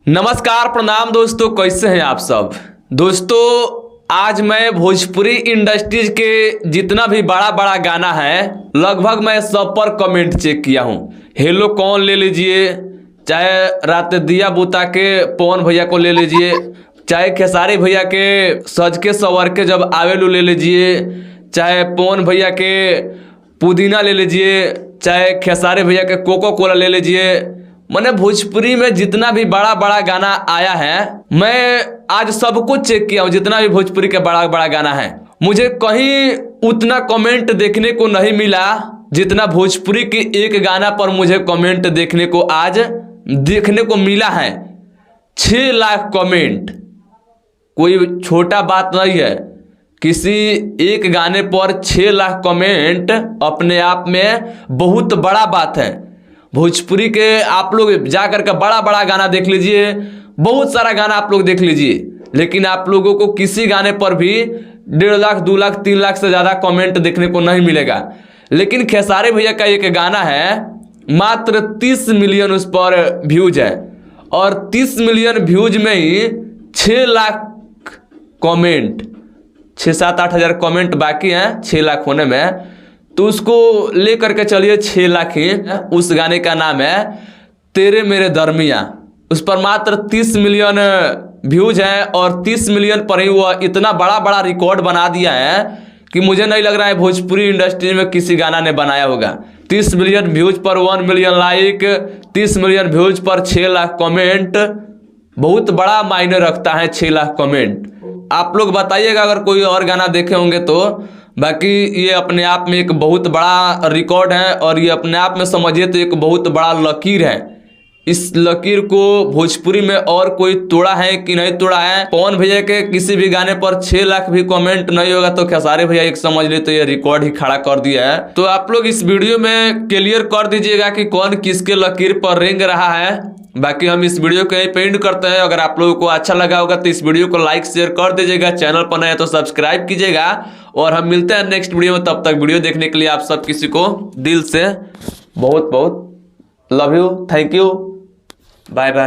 नमस्कार प्रणाम दोस्तों, कैसे हैं आप सब। दोस्तों आज मैं भोजपुरी इंडस्ट्रीज के जितना भी बड़ा बड़ा गाना है लगभग मैं सब पर कमेंट चेक किया हूँ। हेलो कौन ले लीजिए, चाहे रात दिया बुता के पवन भैया को ले लीजिए, चाहे खेसारी भैया के सज के सवर के जब आवेलू ले लीजिए, चाहे पवन भैया के पुदीना ले लीजिए, चाहे खेसारी भैया के कोको कोला ले लीजिए। मैंने भोजपुरी में जितना भी बड़ा बड़ा गाना आया है मैं आज सब कुछ चेक किया हूँ। जितना भी भोजपुरी के बड़ा बड़ा गाना है मुझे कहीं उतना कमेंट देखने को नहीं मिला जितना भोजपुरी के एक गाना पर मुझे कमेंट देखने को आज देखने को मिला है। 6 लाख कमेंट कोई छोटा बात नहीं है। किसी एक गाने पर 6 लाख कमेंट अपने आप में बहुत बड़ा बात है। भोजपुरी के आप लोग जा करके बड़ा बड़ा गाना देख लीजिए, बहुत सारा गाना आप लोग देख लीजिए, लेकिन आप लोगों को किसी गाने पर भी 1.5 लाख 2 लाख 3 लाख से ज़्यादा कमेंट देखने को नहीं मिलेगा। लेकिन खेसारी भैया का एक गाना है, मात्र 30 मिलियन उस पर व्यूज है और 30 मिलियन व्यूज में ही 6 लाख कमेंट, 6-7-8 हज़ार कमेंट बाकी हैं 6 लाख होने में। तो उसको ले करके चलिए 6 लाख ही। उस गाने का नाम है तेरे मेरे दरमिया। उस पर मात्र 30 मिलियन व्यूज हैं और 30 मिलियन पर ही वो इतना बड़ा बड़ा रिकॉर्ड बना दिया है कि मुझे नहीं लग रहा है भोजपुरी इंडस्ट्री में किसी गाना ने बनाया होगा। 30 मिलियन व्यूज पर 1 मिलियन लाइक, 30 मिलियन व्यूज पर 6 लाख कमेंट, बहुत बड़ा मायने रखता है 6 लाख कमेंट। आप लोग बताइएगा अगर कोई और गाना देखे होंगे तो। बाकी ये अपने आप में एक बहुत बड़ा रिकॉर्ड है और ये अपने आप में समझिए तो एक बहुत बड़ा लकीर है। इस लकीर को भोजपुरी में और कोई तोड़ा है कि नहीं तोड़ा है। पवन भैया के किसी भी गाने पर 6 लाख भी कमेंट नहीं होगा तो खेसारी भैया एक समझ ले तो ये रिकॉर्ड ही खड़ा कर दिया है। तो आप लोग इस वीडियो में क्लियर कर दीजिएगा कि कौन किसके लकीर पर रेंग रहा है। बाकी हम इस वीडियो को यहीं पे एंड करते हैं। अगर आप लोगों को अच्छा लगा होगा तो इस वीडियो को लाइक शेयर कर दीजिएगा, चैनल पर नए तो सब्सक्राइब कीजिएगा और हम मिलते हैं नेक्स्ट वीडियो में। तब तक वीडियो देखने के लिए आप सब किसी को दिल से बहुत बहुत love you, thank you, bye by.